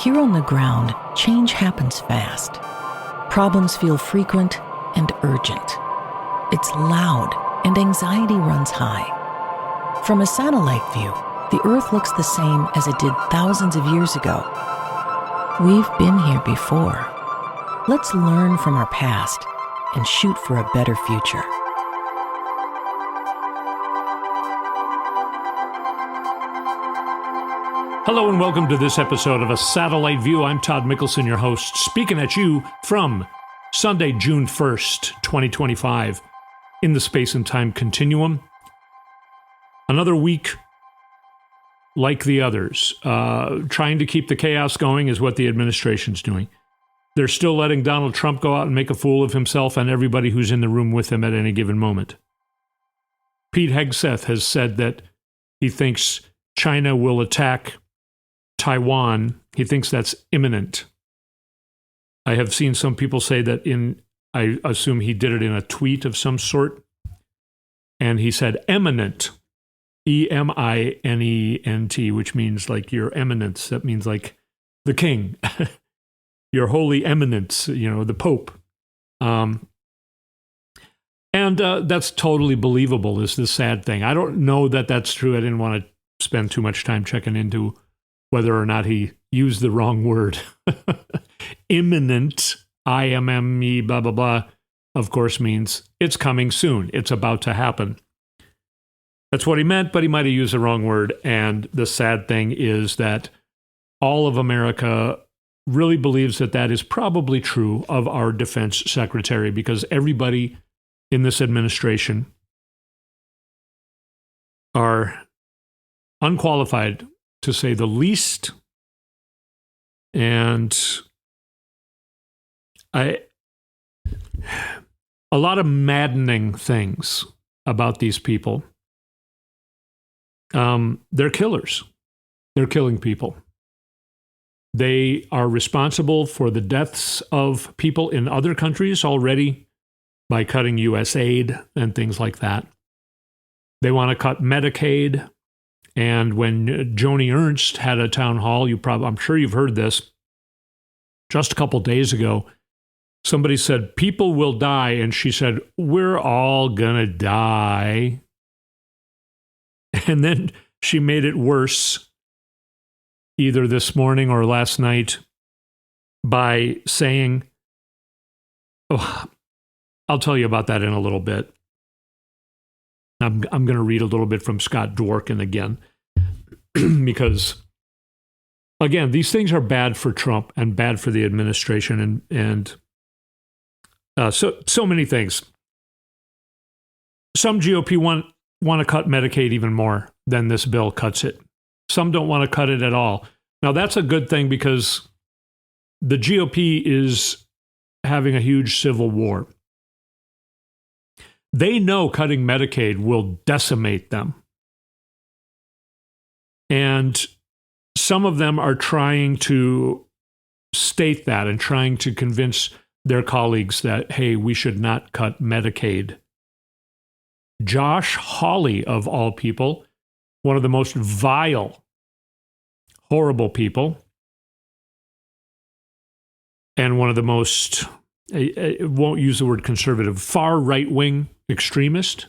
Here on the ground, change happens fast. Problems feel frequent and urgent. It's loud and anxiety runs high. From a satellite view, the Earth looks the same as it did thousands of years ago. We've been here before. Let's learn from our past and shoot for a better future. Hello and welcome to this episode of A Satellite View. I'm Todd Mikkelson, your host, speaking at you from Sunday, June 1st, 2025, in the space and time continuum. Another week like the others. Trying to keep the chaos going is what the administration's doing. They're still letting Donald Trump go out and make a fool of himself and everybody who's in the room with him at any given moment. Pete Hegseth has said that he thinks China will attack Taiwan. He thinks that's imminent. I have seen some people say that I assume he did it in a tweet of some sort. And he said eminent, E-M-I-N-E-N-T, which means like your eminence. That means like the king, your holy eminence, the Pope. And that's totally believable is the sad thing. I don't know that that's true. I didn't want to spend too much time checking into whether or not he used the wrong word. Imminent, I-M-M-E, blah, blah, blah, of course means it's coming soon. It's about to happen. That's what he meant, but he might have used the wrong word. And the sad thing is that all of America really believes that that is probably true of our defense secretary, because everybody in this administration are unqualified, to say the least. And a lot of maddening things about these people. They're killers. They're killing people. They are responsible for the deaths of people in other countries already by cutting U.S. aid and things like that. They want to cut Medicaid. And when Joni Ernst had a town hall, I'm sure you've heard this, just a couple days ago, somebody said, people will die. And she said, we're all gonna die. And then she made it worse, either this morning or last night, by saying, I'll tell you about that in a little bit. I'm going to read a little bit from Scott Dworkin again, because, again, these things are bad for Trump and bad for the administration and so many things. Some GOP want to cut Medicaid even more than this bill cuts it. Some don't want to cut it at all. Now, that's a good thing because the GOP is having a huge civil war. They know cutting Medicaid will decimate them. And some of them are trying to state that and trying to convince their colleagues that, hey, we should not cut Medicaid. Josh Hawley, of all people, one of the most vile, horrible people, and one of the most, I won't use the word conservative, far right-wing extremist.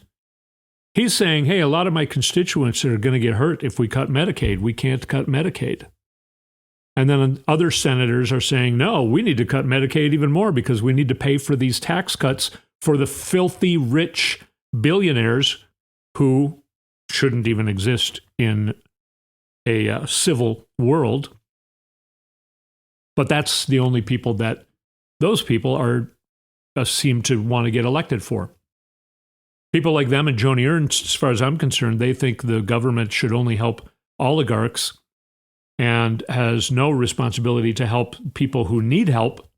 He's saying, hey, a lot of my constituents are going to get hurt if we cut Medicaid. We can't cut Medicaid. And then other senators are saying, no, we need to cut Medicaid even more because we need to pay for these tax cuts for the filthy rich billionaires who shouldn't even exist in a civil world. But that's the only people that those people are seem to want to get elected for. People like them and Joni Ernst, as far as I'm concerned, they think the government should only help oligarchs and has no responsibility to help people who need help.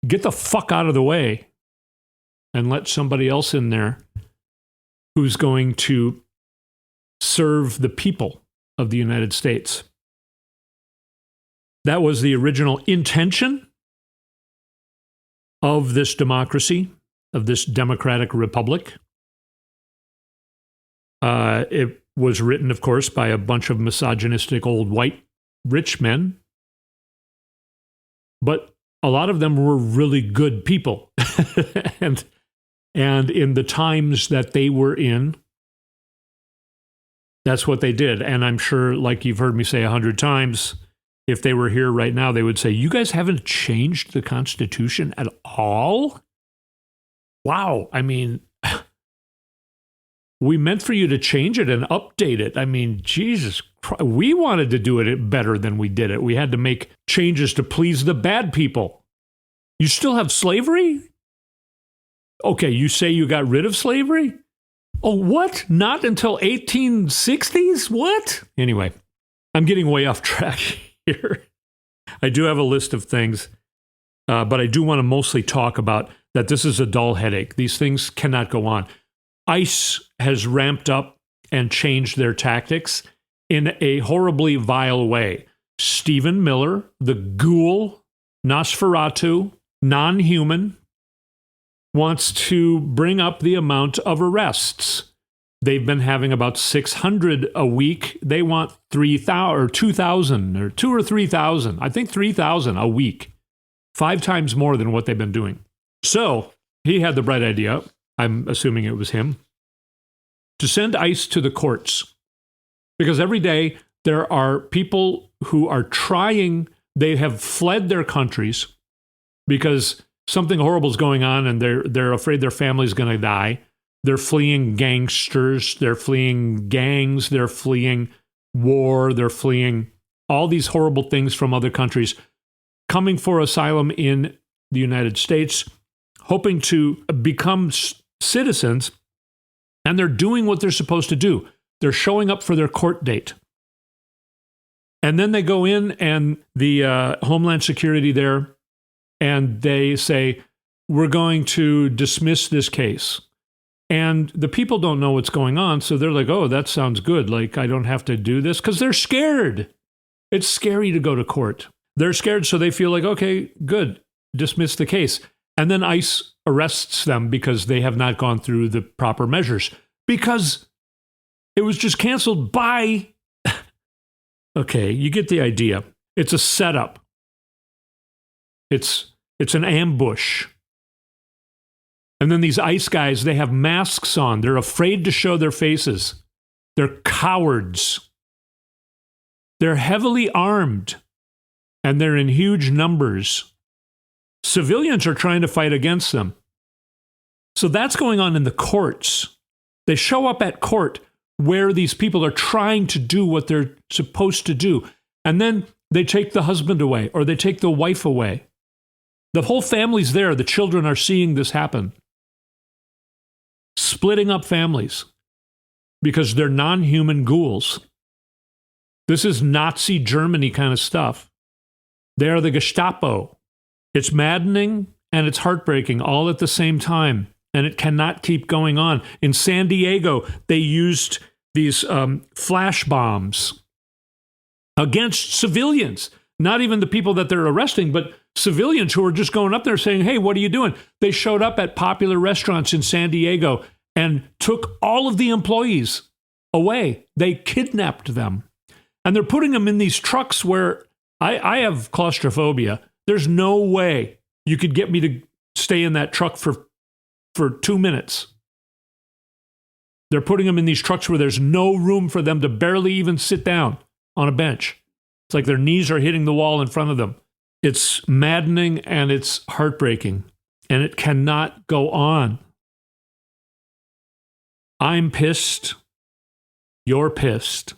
Get the fuck out of the way and let somebody else in there who's going to serve the people of the United States. That was the original intention of this democracy, of this democratic republic. It was written, of course, by a bunch of misogynistic old white rich men but a lot of them were really good people. and in the times that they were in, that's what they did. And I'm sure, like you've heard me say 100 times, if they were here right now, they would say, you guys haven't changed the Constitution at all? Wow. I mean, we meant for you to change it and update it. I mean, Jesus Christ, we wanted to do it better than we did it. We had to make changes to please the bad people. You still have slavery? Okay, you say you got rid of slavery? Oh, what? Not until 1860s? What? Anyway, I'm getting way off track here. I do have a list of things, but I do want to mostly talk about that this is a dull headache. These things cannot go on. ICE has ramped up and changed their tactics in a horribly vile way. Stephen Miller, the ghoul, Nosferatu, non-human, wants to bring up the amount of arrests. They've been having about 600 a week. They want 3,000 or 2,000 or 2,000 or 3,000. I think 3,000 a week. 5 times more than what they've been doing. So he had the bright idea, I'm assuming it was him, to send ICE to the courts. Because every day there are people who are trying, they have fled their countries because something horrible is going on and they're afraid their family's going to die. They're fleeing gangsters, they're fleeing gangs, they're fleeing war, they're fleeing all these horrible things from other countries, coming for asylum in the United States, hoping to become citizens, and they're doing what they're supposed to do. They're showing up for their court date. And then they go in and the Homeland Security there, and they say, we're going to dismiss this case. And the people don't know what's going on, so they're like, oh, that sounds good. Like, I don't have to do this, because they're scared. It's scary to go to court. They're scared, so they feel like, okay, good, dismiss the case. And then ICE arrests them because they have not gone through the proper measures. Because it was just canceled by... Okay, you get the idea. It's a setup. It's an ambush. And then these ICE guys, they have masks on. They're afraid to show their faces. They're cowards. They're heavily armed. And they're in huge numbers. Civilians are trying to fight against them. So that's going on in the courts. They show up at court where these people are trying to do what they're supposed to do. And then they take the husband away or they take the wife away. The whole family's there. The children are seeing this happen. Splitting up families because they're non-human ghouls. This is Nazi Germany kind of stuff. They are the Gestapo. It's maddening and it's heartbreaking all at the same time. And it cannot keep going on. In San Diego, they used these flash bombs against civilians. Not even the people that they're arresting, but civilians who are just going up there saying, hey, what are you doing? They showed up at popular restaurants in San Diego and took all of the employees away. They kidnapped them. And they're putting them in these trucks where I have claustrophobia. There's no way you could get me to stay in that truck for 2 minutes. They're putting them in these trucks where there's no room for them to barely even sit down on a bench. It's like their knees are hitting the wall in front of them. It's maddening and it's heartbreaking, and it cannot go on. I'm pissed. You're pissed.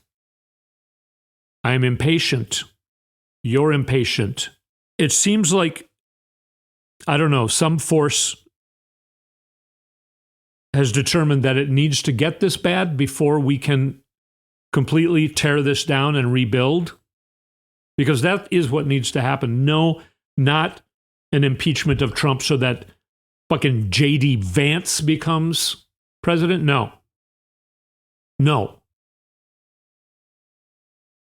I'm impatient. You're impatient. It seems like, I don't know, some force has determined that it needs to get this bad before we can completely tear this down and rebuild. Because that is what needs to happen. No, not an impeachment of Trump so that fucking J.D. Vance becomes president. No. No.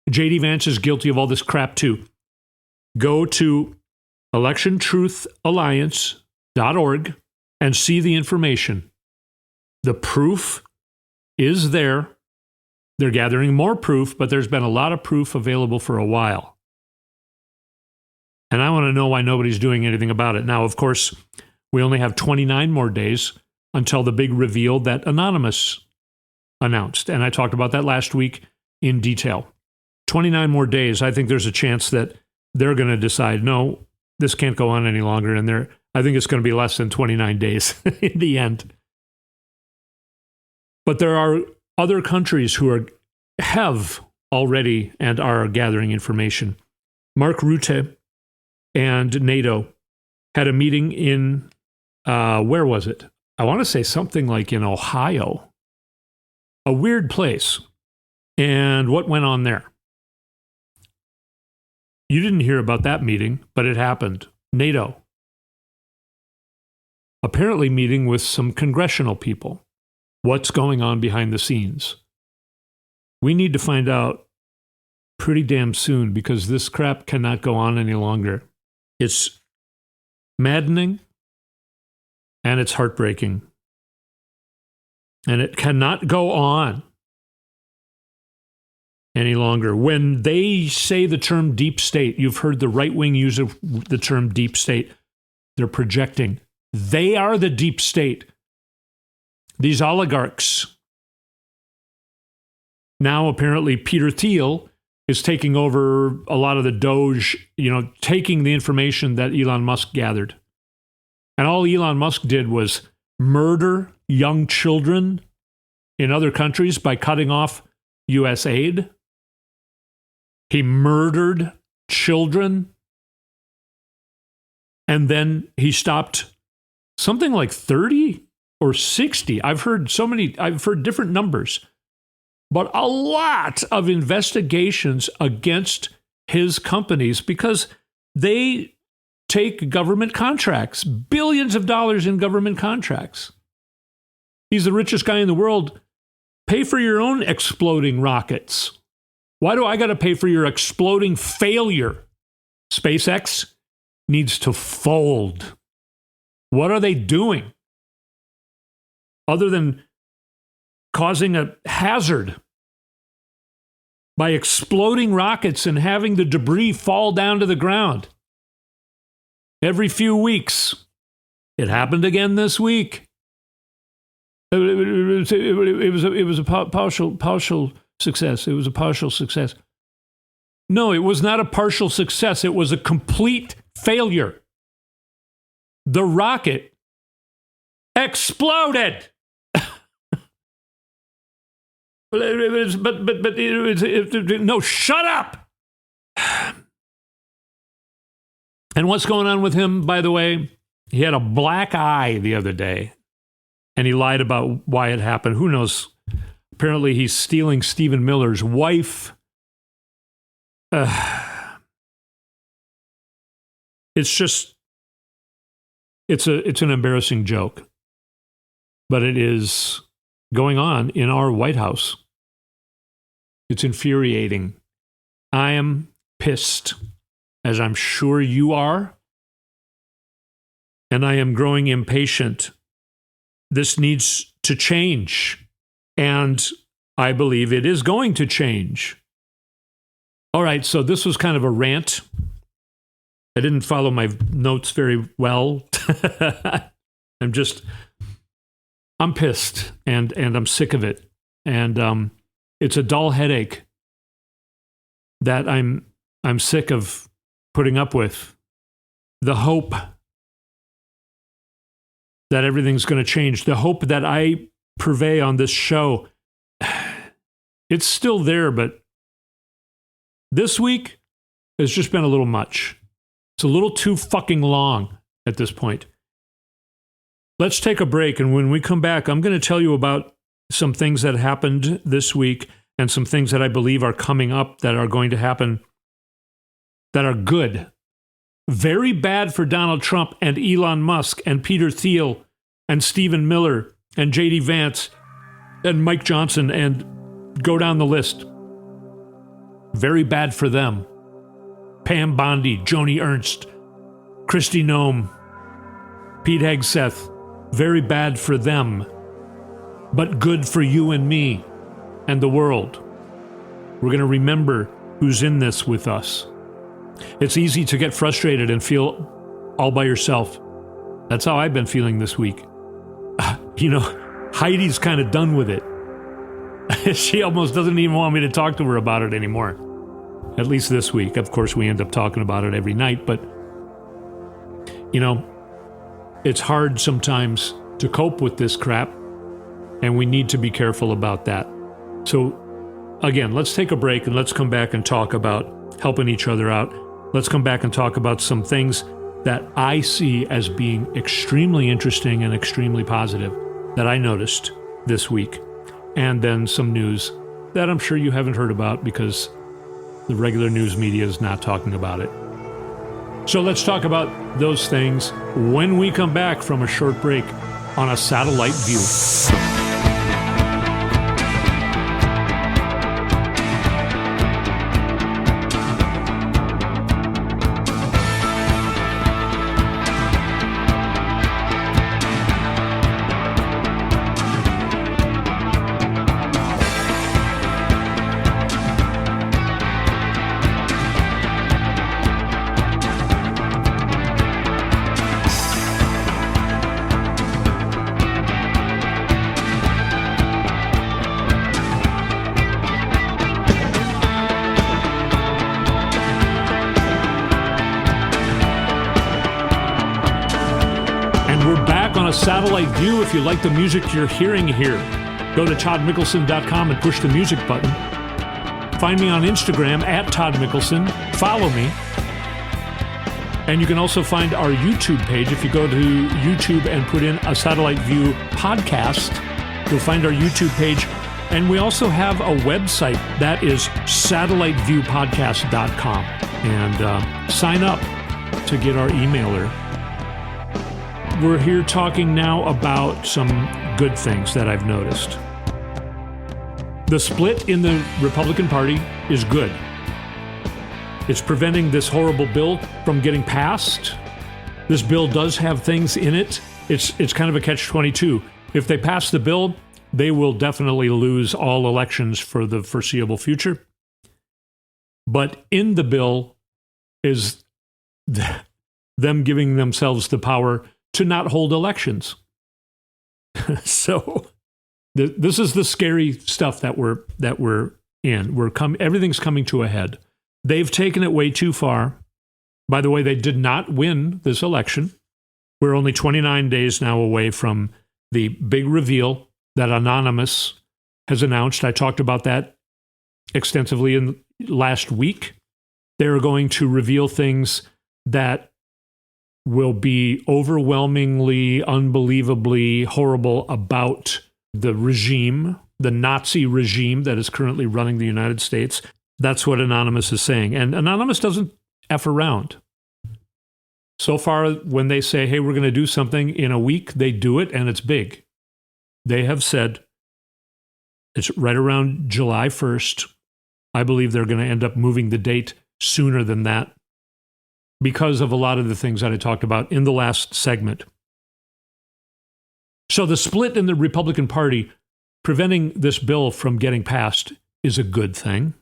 J.D. Vance is guilty of all this crap too. Go to electiontruthalliance.org and see the information. The proof is there. They're gathering more proof, but there's been a lot of proof available for a while. And I want to know why nobody's doing anything about it. Now, of course, we only have 29 more days until the big reveal that Anonymous announced. And I talked about that last week in detail. 29 more days. I think there's a chance that they're going to decide, no, this can't go on any longer. And I think it's going to be less than 29 days in the end. But there are other countries who have already and are gathering information. Mark Rutte and NATO had a meeting in, where was it? I want to say something like in Ohio. A weird place. And what went on there? You didn't hear about that meeting, but it happened. NATO. Apparently meeting with some congressional people. What's going on behind the scenes? We need to find out pretty damn soon because this crap cannot go on any longer. It's maddening and it's heartbreaking. And it cannot go on any longer. When they say the term deep state, you've heard the right wing use of the term deep state. They're projecting. They are the deep state. These oligarchs. Now, apparently, Peter Thiel is taking over a lot of the Doge, taking the information that Elon Musk gathered. And all Elon Musk did was murder young children in other countries by cutting off U.S. aid. He murdered children. And then he stopped something like 30 or 60. I've heard different numbers, but a lot of investigations against his companies because they take government contracts, billions of dollars in government contracts. He's the richest guy in the world. Pay for your own exploding rockets. Why do I got to pay for your exploding failure? SpaceX needs to fold. What are they doing? Other than causing a hazard by exploding rockets and having the debris fall down to the ground every few weeks. It happened again this week. It was a partial success. It was a partial success. No, it was not a partial success. It was a complete failure. The rocket exploded. No, shut up. And what's going on with him, by the way? He had a black eye the other day, and he lied about why it happened. Who knows? Apparently, he's stealing Stephen Miller's wife. It's an embarrassing joke, but it is going on in our White House. It's infuriating. I am pissed, as I'm sure you are, and I am growing impatient. This needs to change, and I believe it is going to change. All right, so this was kind of a rant. I didn't follow my notes very well. I'm pissed, and I'm sick of it. And it's a dull headache that I'm sick of putting up with. The hope that everything's going to change, the hope that I purvey on this show, it's still there, but this week has just been a little much. It's a little too fucking long at this point. Let's take a break, and when we come back, I'm going to tell you about some things that happened this week and some things that I believe are coming up that are going to happen that are good. Very bad for Donald Trump and Elon Musk and Peter Thiel and Stephen Miller and J.D. Vance and Mike Johnson, and go down the list. Very bad for them. Pam Bondi, Joni Ernst, Kristi Noem, Pete Hegseth. Very bad for them, but good for you and me and the world. We're going to remember who's in this with us. It's easy to get frustrated and feel all by yourself. That's how I've been feeling this week. Heidi's kind of done with it. She almost doesn't even want me to talk to her about it anymore. At least this week. Of course, we end up talking about it every night, but, it's hard sometimes to cope with this crap, and we need to be careful about that. So, again, let's take a break and let's come back and talk about helping each other out. Let's come back and talk about some things that I see as being extremely interesting and extremely positive that I noticed this week. And then some news that I'm sure you haven't heard about because the regular news media is not talking about it. So let's talk about those things when we come back from a short break on a satellite view. Satellite view. If you like the music you're hearing here, go to toddmikkelson.com and push the music button. Find me on Instagram at Todd Mikkelson. Follow me. And you can also find our YouTube page. If you go to YouTube and put in a Satellite View podcast, you'll find our YouTube page. And we also have a website that is satelliteviewpodcast.com. And sign up to get our emailer. We're here talking now about some good things that I've noticed. The split in the Republican Party is good. It's preventing this horrible bill from getting passed. This bill does have things in it. It's kind of a catch-22. If they pass the bill, they will definitely lose all elections for the foreseeable future. But in the bill is them giving themselves the power to not hold elections. So this is the scary stuff that we're in. Everything's coming to a head. They've taken it way too far. By the way, they did not win this election. We're only 29 days now away from the big reveal that Anonymous has announced. I talked about that extensively in last week. They're going to reveal things that will be overwhelmingly, unbelievably horrible about the regime, the Nazi regime that is currently running the United States. That's what Anonymous is saying. And Anonymous doesn't F around. So far, when they say, hey, we're going to do something in a week, they do it, and it's big. They have said it's right around July 1st. I believe they're going to end up moving the date sooner than that, because of a lot of the things that I talked about in the last segment. So the split in the Republican Party, preventing this bill from getting passed, is a good thing.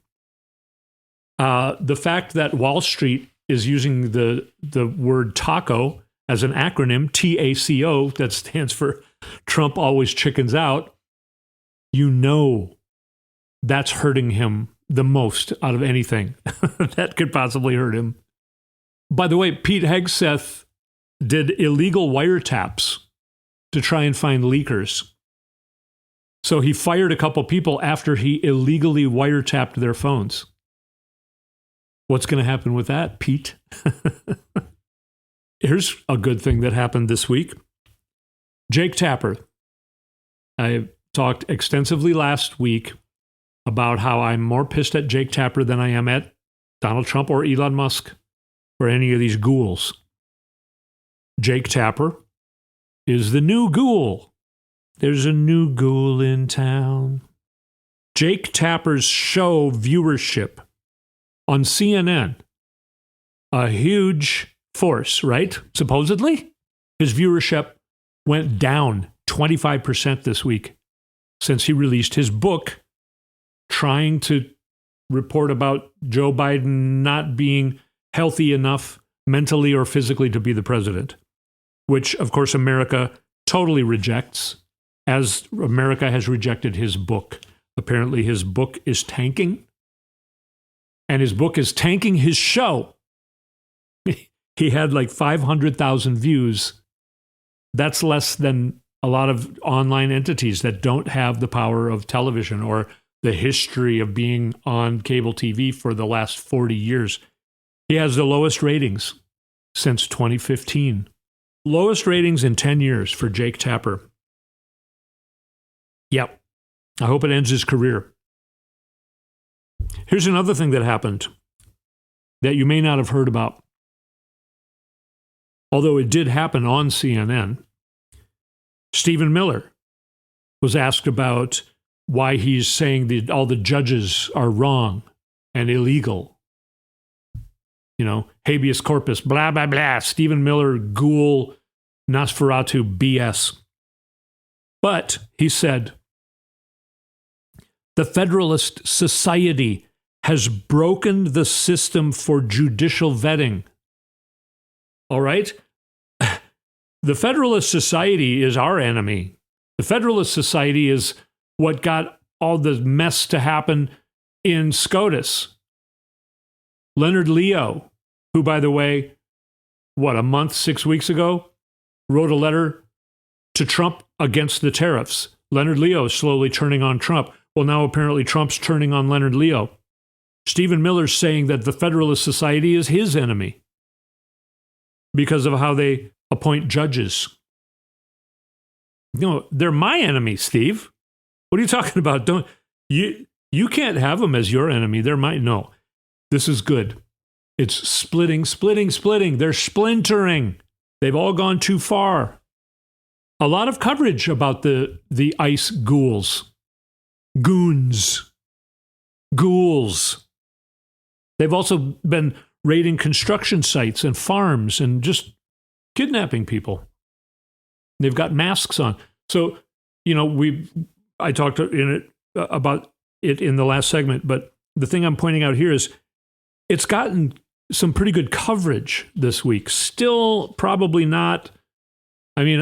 The fact that Wall Street is using the word taco as an acronym, TACO, that stands for Trump always chickens out, that's hurting him the most out of anything that could possibly hurt him. By the way, Pete Hegseth did illegal wiretaps to try and find leakers. So he fired a couple people after he illegally wiretapped their phones. What's going to happen with that, Pete? Here's a good thing that happened this week. Jake Tapper. I talked extensively last week about how I'm more pissed at Jake Tapper than I am at Donald Trump or Elon Musk or any of these ghouls. Jake Tapper is the new ghoul. There's a new ghoul in town. Jake Tapper's show viewership on CNN, a huge force, right? Supposedly, his viewership went down 25% this week since he released his book trying to report about Joe Biden not being healthy enough mentally or physically to be the president, which, of course, America totally rejects, as America has rejected his book. Apparently, his book is tanking, and his book is tanking his show. He had like 500,000 views. That's less than a lot of online entities that don't have the power of television or the history of being on cable TV for the last 40 years. He has the lowest ratings since 2015. Lowest ratings in 10 years for Jake Tapper. Yep. I hope it ends his career. Here's another thing that happened that you may not have heard about, although it did happen on CNN. Stephen Miller was asked about why he's saying that all the judges are wrong and illegal. You know, habeas corpus, blah, blah, blah. Stephen Miller, ghoul, Nosferatu BS. But he said, the Federalist Society has broken the system for judicial vetting. All right? The Federalist Society is our enemy. The Federalist Society is what got all the mess to happen in SCOTUS. Leonard Leo, who, by the way, a month, 6 weeks ago, wrote a letter to Trump against the tariffs. Leonard Leo is slowly turning on Trump. Well, now apparently Trump's turning on Leonard Leo. Stephen Miller's saying that the Federalist Society is his enemy because of how they appoint judges. No, they're my enemy, Steve. What are you talking about? You can't have them as your enemy. They're my... No, this is good. It's splitting. They're splintering. They've all gone too far. A lot of coverage about the ICE ghouls. Goons. Ghouls. They've also been raiding construction sites and farms and just kidnapping people. They've got masks on. So, you know, I talked about it in the last segment, but the thing I'm pointing out here is it's gotten some pretty good coverage this week. Still probably not. I mean,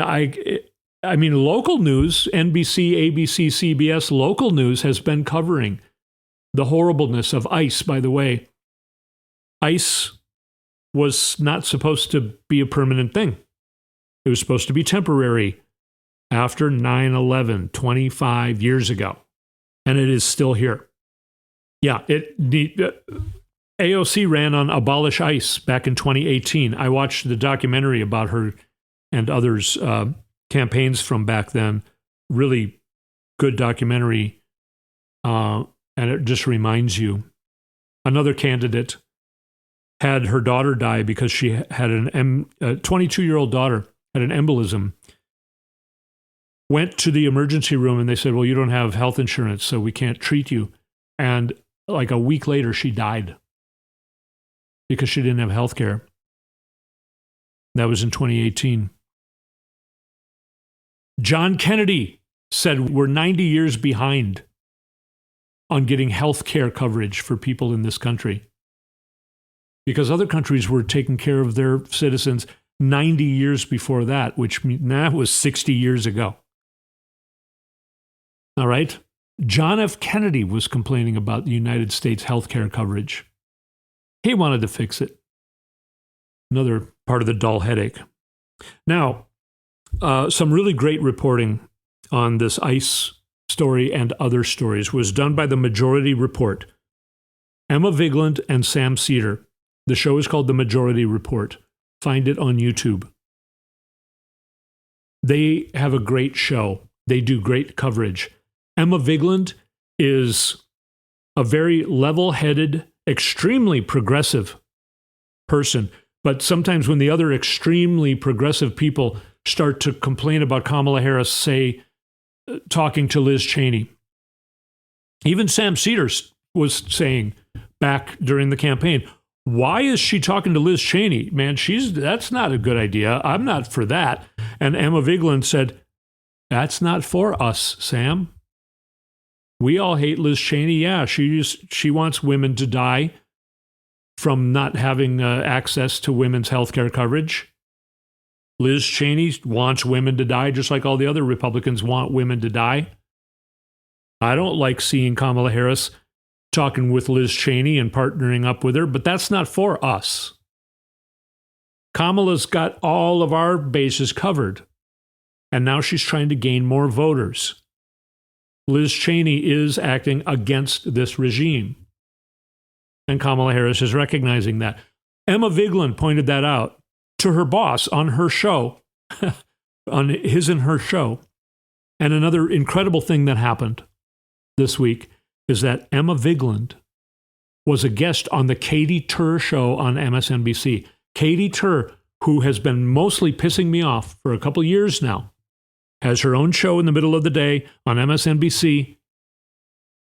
local news, NBC, ABC, CBS, local news has been covering the horribleness of ICE, by the way. ICE was not supposed to be a permanent thing. It was supposed to be temporary after 9/11, 25 years ago. And it is still here. Yeah, AOC ran on Abolish ICE back in 2018. I watched the documentary about her and others' campaigns from back then. Really good documentary. And it just reminds you. Another candidate had her daughter die because she had a 22-year-old daughter had an embolism. Went to the emergency room and they said, well, you don't have health insurance, so we can't treat you. And like a week later, she died because she didn't have health care. That was in 2018. John Kennedy said we're 90 years behind on getting health care coverage for people in this country because other countries were taking care of their citizens 90 years before that, which that was 60 years ago. All right? John F. Kennedy was complaining about the United States health care coverage. He wanted to fix it. Another part of the dull headache. Now, some really great reporting on this ICE story and other stories was done by the Majority Report. Emma Vigeland and Sam Cedar. The show is called The Majority Report. Find it on YouTube. They have a great show. They do great coverage. Emma Vigeland is a very level-headed, extremely progressive person. But sometimes when the other extremely progressive people start to complain about Kamala Harris, say, talking to Liz Cheney. Even Sam Cedar was saying back during the campaign, why is she talking to Liz Cheney? Man, that's not a good idea. I'm not for that. And Emma Vigeland said, that's not for us, Sam. We all hate Liz Cheney. Yeah, she wants women to die from not having access to women's health care coverage. Liz Cheney wants women to die just like all the other Republicans want women to die. I don't like seeing Kamala Harris talking with Liz Cheney and partnering up with her, but that's not for us. Kamala's got all of our bases covered, and now she's trying to gain more voters. Liz Cheney is acting against this regime, and Kamala Harris is recognizing that. Emma Vigeland pointed that out to her boss on her show, on his and her show. And another incredible thing that happened this week is that Emma Vigeland was a guest on the Katie Tur show on MSNBC. Katie Tur, who has been mostly pissing me off for a couple years now, has her own show in the middle of the day on MSNBC.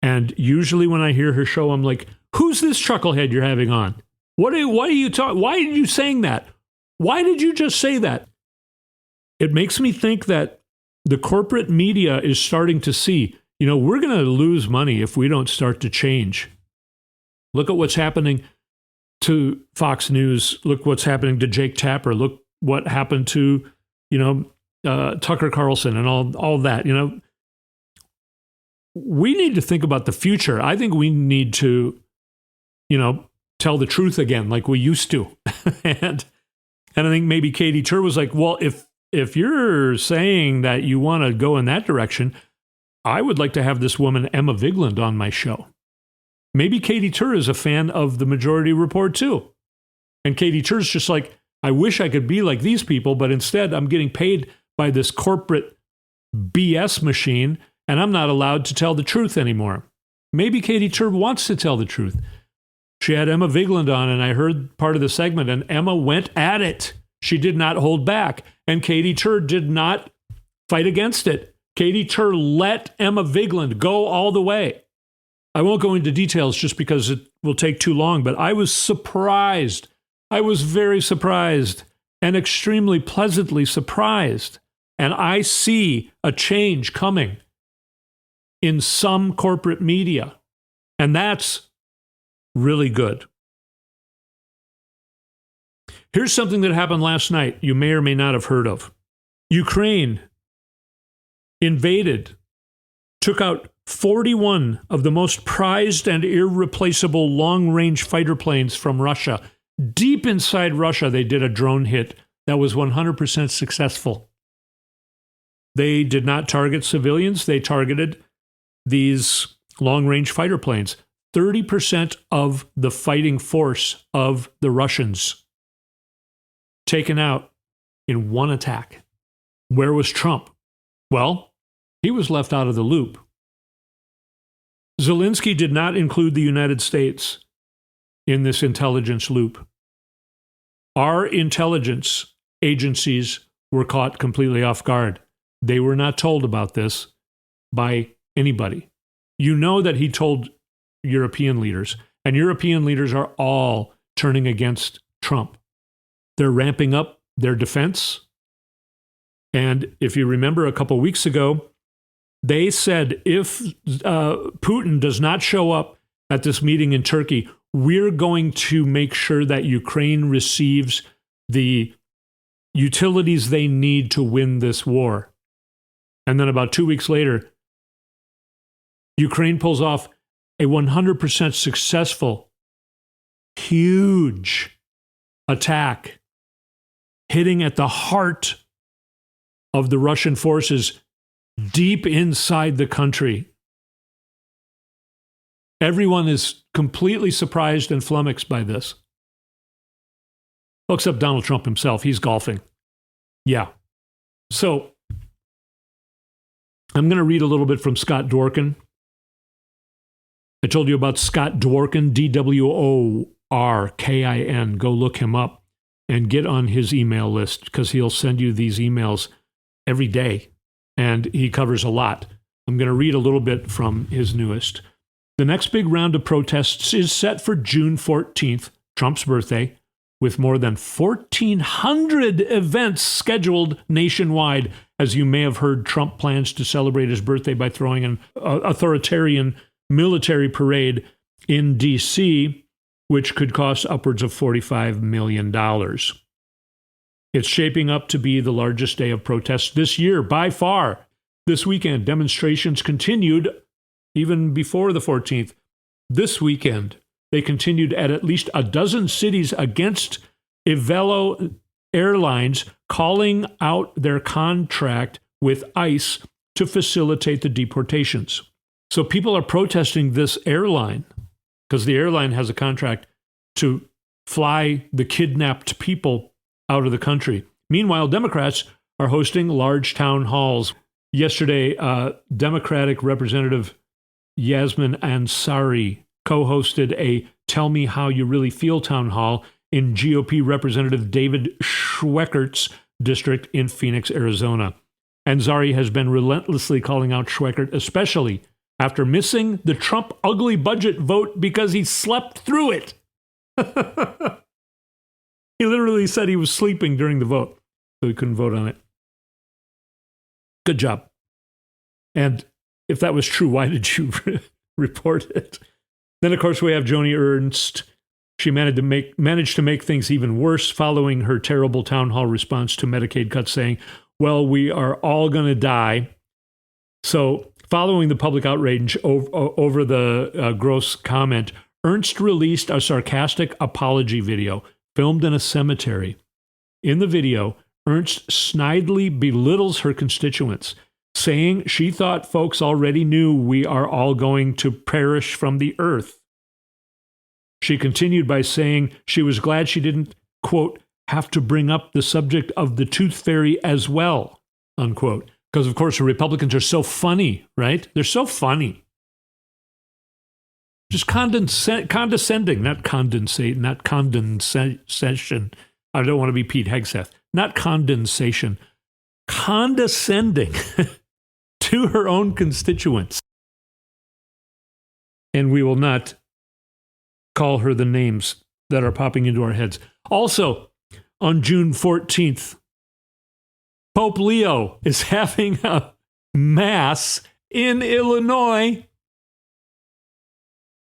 And usually when I hear her show, I'm like, who's this chucklehead you're having on? Why are you saying that? Why did you just say that? It makes me think that the corporate media is starting to see, we're going to lose money if we don't start to change. Look at what's happening to Fox News. Look what's happening to Jake Tapper. Look what happened to, Tucker Carlson and all that. We need to think about the future. I think we need to, tell the truth again like we used to. and I think maybe Katie Tur was like, well, if you're saying that you want to go in that direction, I would like to have this woman, Emma Vigeland, on my show. Maybe Katie Tur is a fan of the Majority Report too. And Katie Tur's just like, I wish I could be like these people, but instead I'm getting paid by this corporate BS machine, and I'm not allowed to tell the truth anymore. Maybe Katie Tur wants to tell the truth. She had Emma Vigeland on, and I heard part of the segment, and Emma went at it. She did not hold back, and Katie Tur did not fight against it. Katie Tur let Emma Vigeland go all the way. I won't go into details just because it will take too long, but I was surprised. I was very surprised and extremely pleasantly surprised. And I see a change coming in some corporate media. And that's really good. Here's something that happened last night you may or may not have heard of. Ukraine invaded, took out 41 of the most prized and irreplaceable long-range fighter planes from Russia. Deep inside Russia, they did a drone hit that was 100% successful. They did not target civilians. They targeted these long-range fighter planes. 30% of the fighting force of the Russians taken out in one attack. Where was Trump? Well, he was left out of the loop. Zelensky did not include the United States in this intelligence loop. Our intelligence agencies were caught completely off guard. They were not told about this by anybody. You know that he told European leaders, and European leaders are all turning against Trump. They're ramping up their defense. And if you remember a couple weeks ago, they said if Putin does not show up at this meeting in Turkey, we're going to make sure that Ukraine receives the utilities they need to win this war. And then about 2 weeks later, Ukraine pulls off a 100% successful, huge attack, hitting at the heart of the Russian forces deep inside the country. Everyone is completely surprised and flummoxed by this. Well, except Donald Trump himself. He's golfing. Yeah. So I'm going to read a little bit from Scott Dworkin. I told you about Scott Dworkin, D-W-O-R-K-I-N. Go look him up and get on his email list because he'll send you these emails every day. And he covers a lot. I'm going to read a little bit from his newest. The next big round of protests is set for June 14th, Trump's birthday, with more than 1,400 events scheduled nationwide. As you may have heard, Trump plans to celebrate his birthday by throwing an authoritarian military parade in D.C., which could cost upwards of $45 million. It's shaping up to be the largest day of protests this year by far. This weekend, demonstrations continued even before the 14th. This weekend, they continued at least a dozen cities against Evelo Airlines calling out their contract with ICE to facilitate the deportations. So people are protesting this airline because the airline has a contract to fly the kidnapped people out of the country. Meanwhile, Democrats are hosting large town halls. Yesterday, Democratic Representative Yasmin Ansari co-hosted a Tell Me How You Really Feel town hall in GOP Representative David Schweckert's district in Phoenix, Arizona. Ansari has been relentlessly calling out Schweckert, especially after missing the Trump ugly budget vote because he slept through it. He literally said he was sleeping during the vote, so he couldn't vote on it. Good job. And if that was true, why did you report it? Then, of course, we have Joni Ernst. She managed to make things even worse following her terrible town hall response to Medicaid cuts, saying, well, we are all going to die. So following the public outrage over the gross comment, Ernst released a sarcastic apology video filmed in a cemetery. In the video, Ernst snidely belittles her constituents, saying she thought folks already knew we are all going to perish from the earth. She continued by saying she was glad she didn't, quote, have to bring up the subject of the tooth fairy as well, unquote. Because, of course, the Republicans are so funny, right? They're so funny. Just condescending, not condensate, not condensation. I don't want to be Pete Hegseth. Not condensation. Condescending to her own constituents. And we will not call her the names that are popping into our heads. Also, on June 14th, Pope Leo is having a mass in Illinois.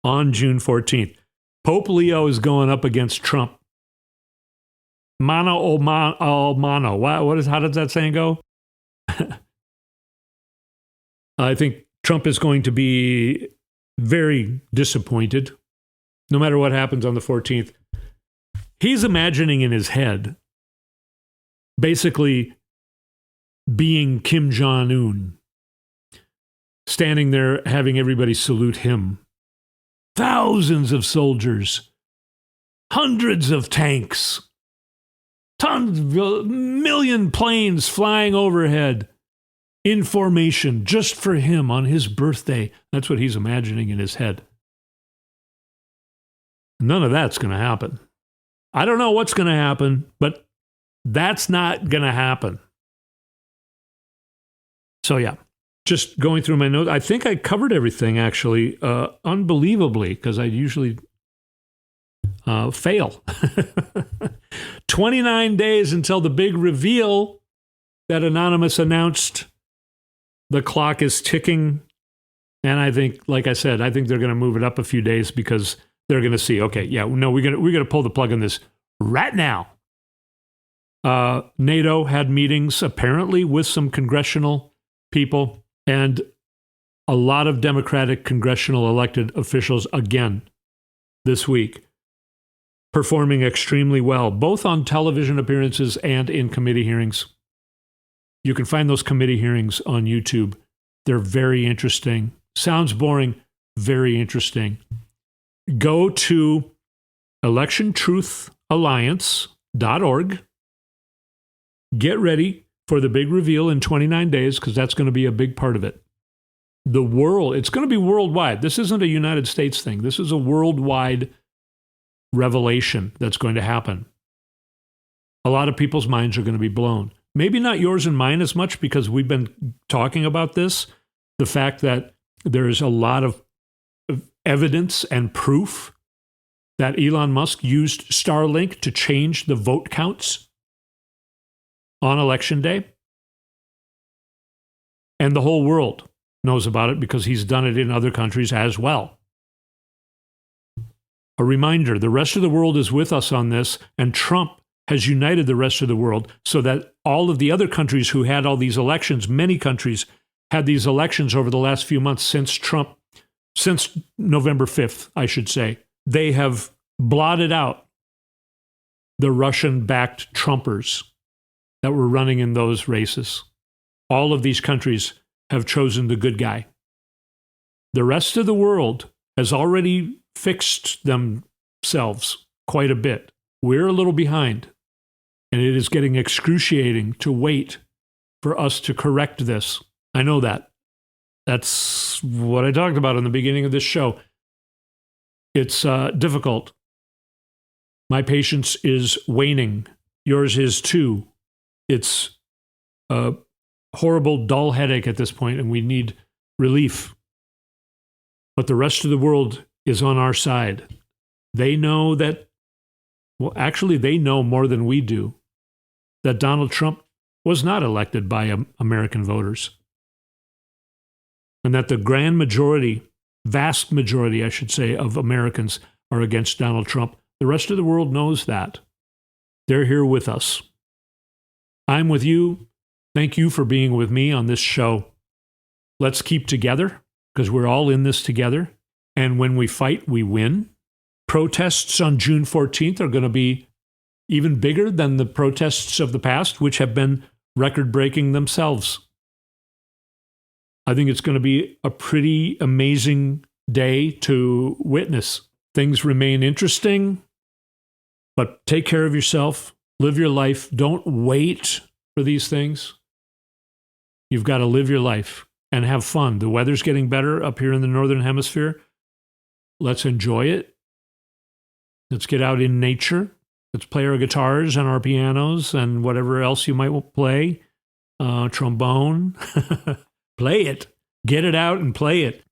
On June 14th, Pope Leo is going up against Trump. Mano o mano. How does that saying go? I think Trump is going to be very disappointed, no matter what happens on the 14th. He's imagining in his head basically being Kim Jong-un, standing there having everybody salute him. Thousands of soldiers, hundreds of tanks, million planes flying overhead in formation just for him on his birthday. That's what he's imagining in his head. None of that's going to happen. I don't know what's going to happen, but that's not going to happen. So yeah, just going through my notes. I think I covered everything, actually, unbelievably, because I usually fail. 29 days until the big reveal that Anonymous announced. The clock is ticking. And I think, like I said, I think they're going to move it up a few days because they're going to see, okay, yeah, no, we're going to pull the plug on this right now. NATO had meetings apparently with some congressional people and a lot of Democratic congressional elected officials again this week, performing extremely well, both on television appearances and in committee hearings. You can find those committee hearings on YouTube. They're very interesting. Sounds boring, very interesting. Go to electiontruthalliance.org. Get ready for the big reveal in 29 days because that's going to be a big part of it. The world, it's going to be worldwide. This isn't a United States thing. This is a worldwide revelation that's going to happen. A lot of people's minds are going to be blown. Maybe not yours and mine as much because we've been talking about this. The fact that there is a lot of evidence and proof that Elon Musk used Starlink to change the vote counts on Election Day. And the whole world knows about it because he's done it in other countries as well. A reminder, the rest of the world is with us on this, and Trump has united the rest of the world so that all of the other countries who had all these elections, many countries had these elections over the last few months since November 5th, I should say. They have blotted out the Russian-backed Trumpers that were running in those races. All of these countries have chosen the good guy. The rest of the world has already fixed themselves quite a bit. We're a little behind, and it is getting excruciating to wait for us to correct this. I know that. That's what I talked about in the beginning of this show. It's difficult. My patience is waning. Yours is too. It's a horrible, dull headache at this point, and we need relief. But the rest of the world is on our side. They know that, well, actually, they know more than we do, that Donald Trump was not elected by American voters. And that the grand majority, vast majority, I should say, of Americans are against Donald Trump. The rest of the world knows that. They're here with us. I'm with you. Thank you for being with me on this show. Let's keep together, because we're all in this together. And when we fight, we win. Protests on June 14th are going to be even bigger than the protests of the past, which have been record-breaking themselves. I think it's going to be a pretty amazing day to witness. Things remain interesting, but take care of yourself. Live your life. Don't wait for these things. You've got to live your life and have fun. The weather's getting better up here in the Northern Hemisphere. Let's enjoy it. Let's get out in nature. Let's play our guitars and our pianos and whatever else you might play. Trombone. Play it. Get it out and play it.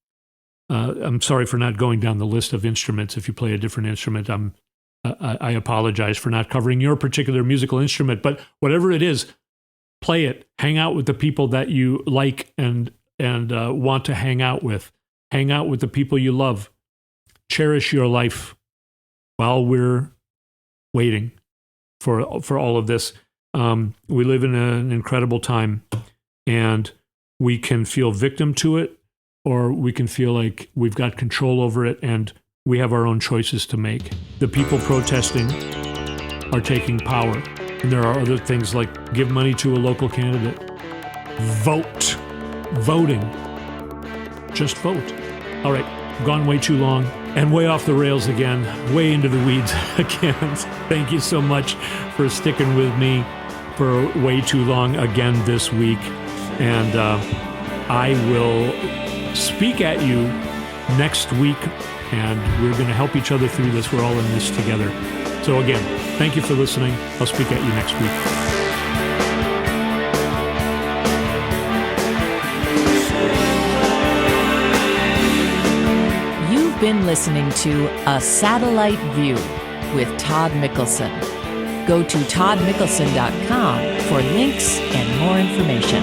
I'm sorry for not going down the list of instruments. If you play a different instrument, I apologize for not covering your particular musical instrument. But whatever it is, play it. Hang out with the people that you like and want to hang out with. Hang out with the people you love. Cherish your life while we're waiting for all of this. We live in an incredible time, and we can feel victim to it, or we can feel like we've got control over it, and we have our own choices to make. The people protesting are taking power, and there are other things like give money to a local candidate. Vote. Voting. Just vote. All right, gone way too long and way off the rails again, way into the weeds again. Thank you so much for sticking with me for way too long again this week. And I will speak at you next week, and we're going to help each other through this. We're all in this together. So again, thank you for listening. I'll speak at you next week. Been listening to A Satellite View with Todd Mikkelson. Go to toddmikkelson.com for links and more information.